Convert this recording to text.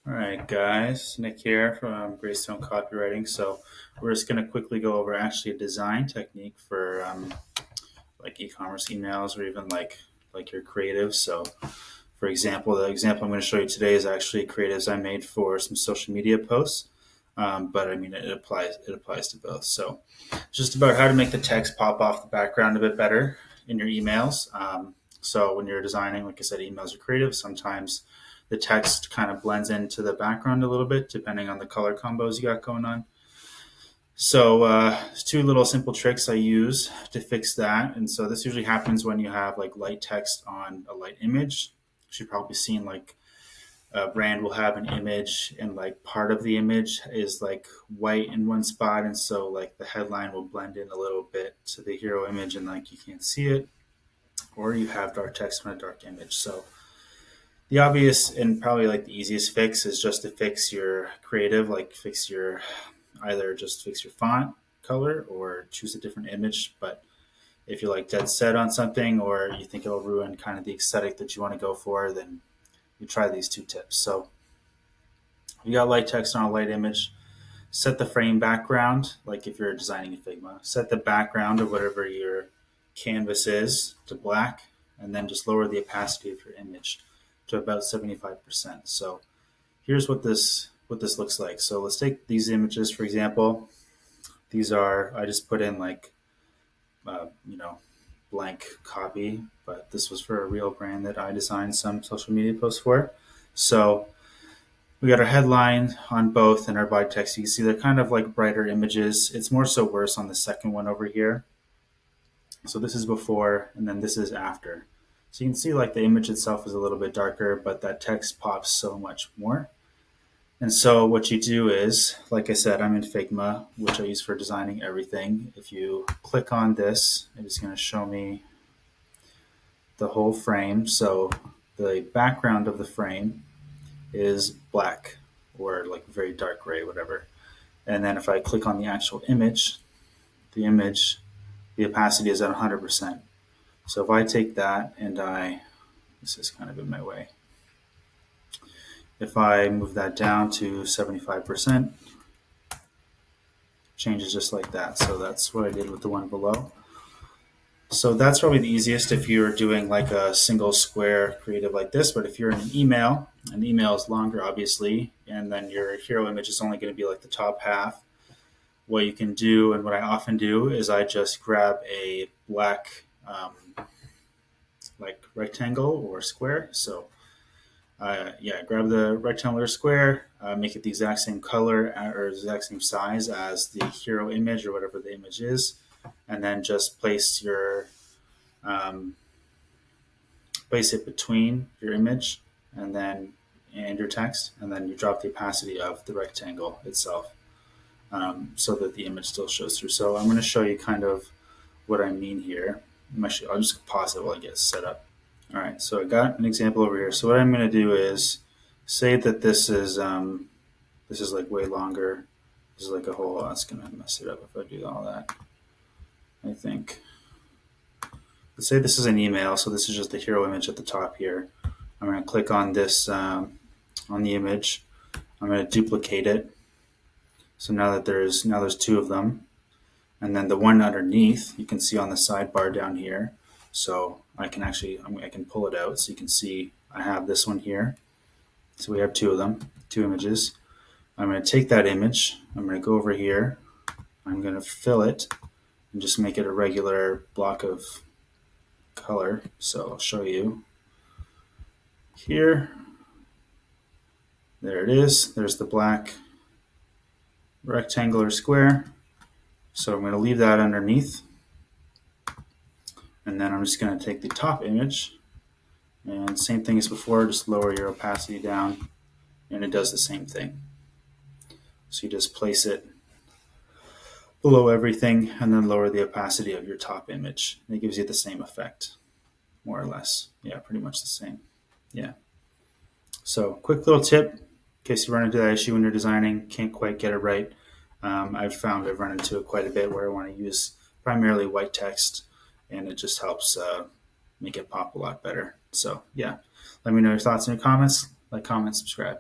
All right, guys, Nick here from Greystone Copywriting. So we're just going to quickly go over actually a design technique for like e-commerce emails or even like your creatives. So, for example, the example I'm going to show you today is actually creatives I made for some social media posts. But I mean, it applies to both. So, it's just about how to make the text pop off the background a bit better in your emails. So when you're designing, like I said, emails are creative. Sometimes the text kind of blends into the background a little bit, depending on the color combos you got going on. So there's two little simple tricks I use to fix that. And so this usually happens when you have like light text on a light image. You've probably seen like a brand will have an image and like part of the image is like white in one spot. And so like the headline will blend in a little bit to the hero image and like you can't see it. Or you have dark text on a dark image. So the obvious and probably like the easiest fix is just to fix your creative, like fix your either just fix your font color or choose a different image. But if you're like dead set on something or you think it'll ruin kind of the aesthetic that you want to go for, then you try these two tips. So you got light text on a light image, set the frame background, like if you're designing in Figma, set the background of whatever your canvas is to black, and then just lower the opacity of your image to about 75%. So here's what this looks like. So let's take these images, for example. These are, I just put in like, uh, you know, blank copy, but this was for a real brand that I designed some social media posts for. So we got our headline on both and our body text. You can see they're kind of like brighter images. It's more so worse on the second one over here. So this is before and then this is after. So you can see like the image itself is a little bit darker, but that text pops so much more. And so what you do is, like I said, I'm in Figma, which I use for designing everything. If you click on this, it is going to show me the whole frame. So the background of the frame is black or like very dark gray, whatever. And then if I click on the actual image, the image, the opacity is at 100%. So if I take that and this is kind of in my way. If I move that down to 75%, changes just like that. So that's what I did with the one below. So that's probably the easiest if you're doing like a single square creative like this. But if you're in an email is longer, obviously, and then your hero image is only going to be like the top half. What you can do, and what I often do, is I just grab a black like rectangle or square. So yeah, grab the rectangular square, make it the exact same color or exact same size as the hero image or whatever the image is, and then just um, place it between your image and then and your text, and then you drop the opacity of the rectangle itself so that the image still shows through. So I'm going to show you kind of what I mean here. I'll just pause it while I get set up. All right, so I got an example over here. So what I'm going to do is say that this is like way longer. This is like a whole. That's going to mess it up if I do all that. I think. Let's say this is an email. So this is just the hero image at the top here. I'm going to click on this on the image. I'm going to duplicate it. So now there's two of them, and then the one underneath you can see on the sidebar down here. So I can pull it out so you can see I have this one here. So we have two of them, two images. I'm going to take that image. I'm going to go over here. I'm going to fill it and just make it a regular block of color. So I'll show you here. There it is. There's the black rectangular square. So I'm going to leave that underneath. And then I'm just going to take the top image and same thing as before, just lower your opacity down and it does the same thing. So you just place it below everything and then lower the opacity of your top image. And it gives you the same effect, more or less. Yeah, pretty much the same. Yeah. So quick little tip in case you run into that issue when you're designing, can't quite get it right. I've run into it quite a bit where I want to use primarily white text and it just helps make it pop a lot better. So yeah, let me know your thoughts in your comments. Like, comment, subscribe.